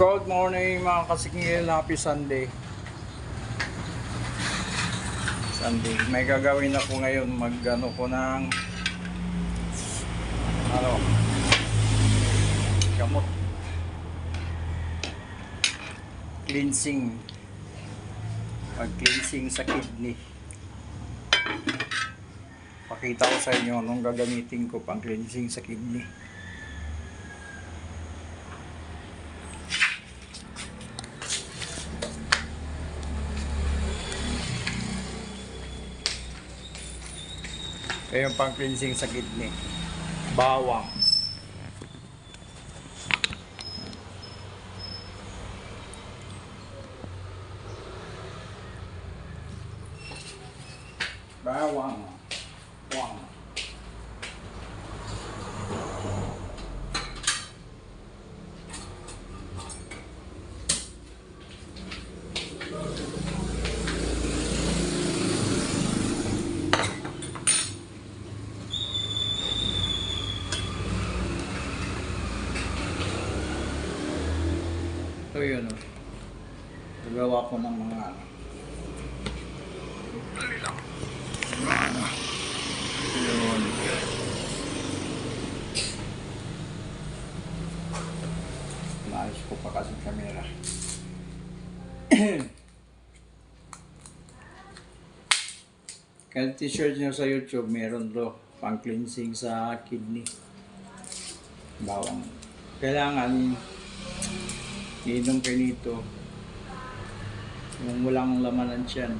Good morning mga kasingil, happy Sunday. May gagawin ako ngayon, mag-ano ko ng gamot. Cleansing. Pag-cleansing sa kidney. Pakita ko sa inyo anong gagamitin ko pang cleansing sa kidney. Ito yung pang cleansing sa kidney. Bawang. Bawang. Bawang. Ito yun, nagawa ko ng mga yun. Naayos ko pa kasi camera. Kaya t-shirt nyo sa YouTube, meron to pang cleansing sa kidney. Bawang. Kailangan inom kayo nito yung walang laman ng tiyan.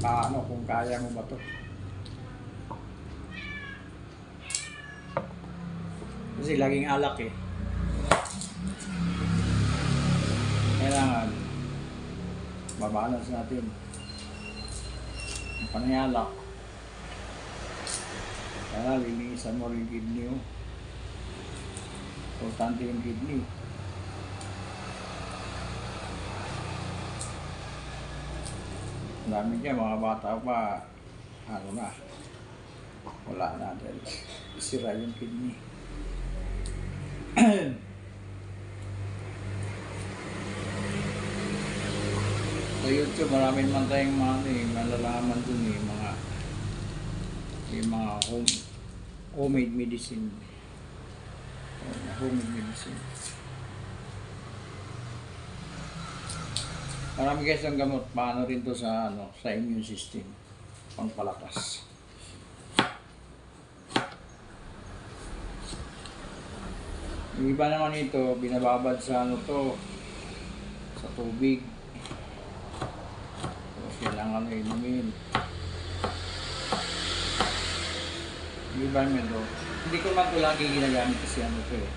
Paano kung kaya mo ba to? Kasi laging alak eh. Kailangan mabalance natin ang panayalak. Kaya linisan mo rin kidney mo. Importante yung kidney. Ang dami dyan, mga bata pa, ano na, wala na dahil sira yung kidney. Sa YouTube, maraming man tayong malalaman dun eh, yung mga homemade medicine. Homemade medicine. Marami guys ang gamot, paano rin to sa sa immune system, pangpalakas. Yung iba naman ito, binababad sa sa tubig. Tapos kailangan inumin. Yung iba naman ito, hindi ko man ito lagi ginagamit kasi ito eh.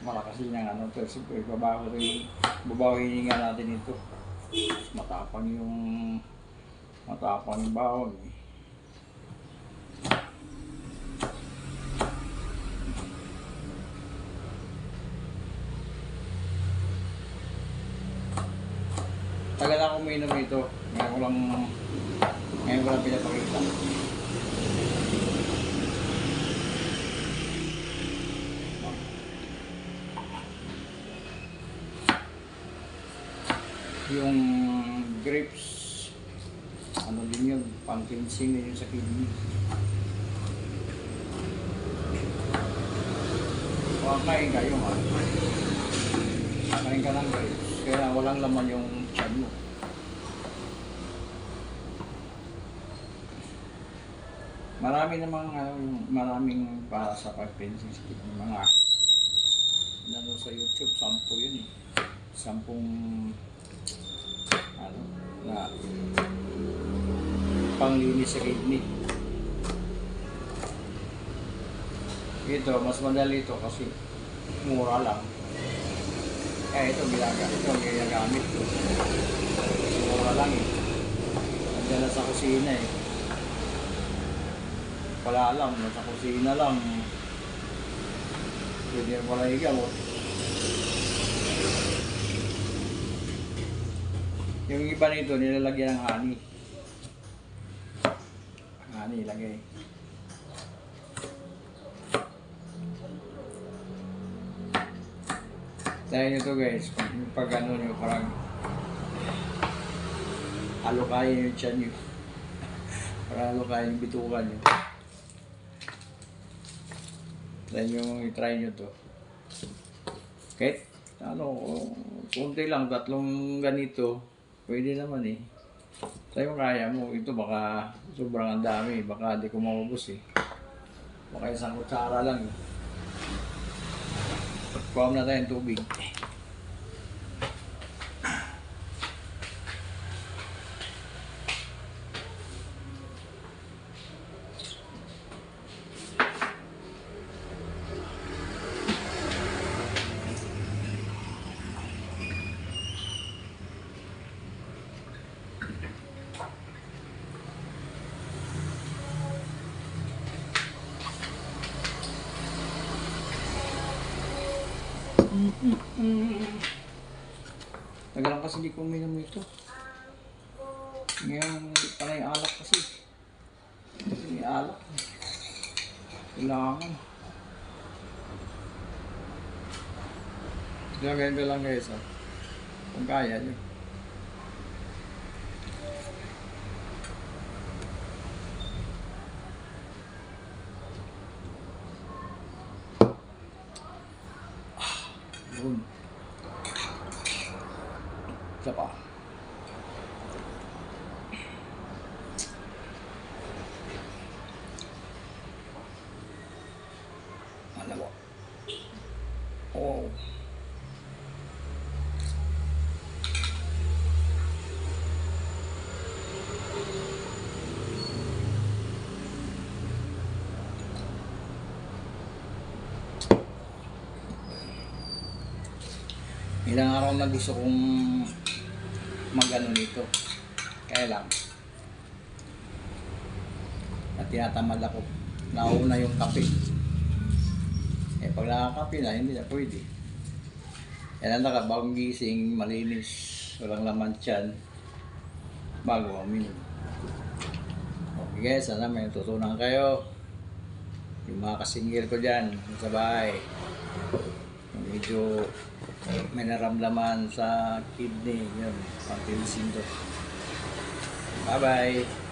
Malakas din ang ito. Siyempre, babawihin nga natin ito. Matapang yung bawang eh. Tagal ako uminom ito. Ngayon ko lang pinapakita. Yung grapes, din yun, pang cleansing din yun sa kidney. Kakain kayo ha. Kakain ka ng grapes, kaya walang laman yung tiyan mo. Maraming para sa pag-cleansing sa kidney. Mga sa YouTube, 10 yun eh. 10 na panglinis sa kidney. Ito, mas madali ito kasi mura lang. Ito ginagamit ko. Mura lang eh. Nandiyan na sa kusina eh. Wala lang, nasa kusina lang. Pwede wala igamot. Yung iba nito nilalagyan ng honey. Ani, lagay. Dahil nyo to guys, pag ano nyo, parang alukayin yung tiyan nyo. Parang alukayin yung bitukan nyo. I-try nyo to. Okay? Ano, kunti lang, 3 ganito. Pwede naman eh. Sa'yo kaya mo, ito baka sobrang ang dami, baka di ko maubos eh. Baka 1 kutsara lang eh. Kuha na tayong tubig. Tagalang kasi di ko uminom nito. Ngayon, panay alak kasi. May alak. Kailangan. Ganyan lang guys. Kung kaya nyo. Yun. Isa pa. Ano ba? Oh. Ilang araw na gusto kong mag-ano nito. Kaya lang. At tinatamad ako. Nauna yung kape. Eh pag nakakape na, hindi na pwede. Yan ang bagong gising, malinis, walang laman tiyan, bago uminom. Okay guys, sana may tutunan kayo. Yung mga kasingil ko dyan, sa bahay. Medyo may naramdaman sa kidney, yun, pang-cleansing to. Bye bye!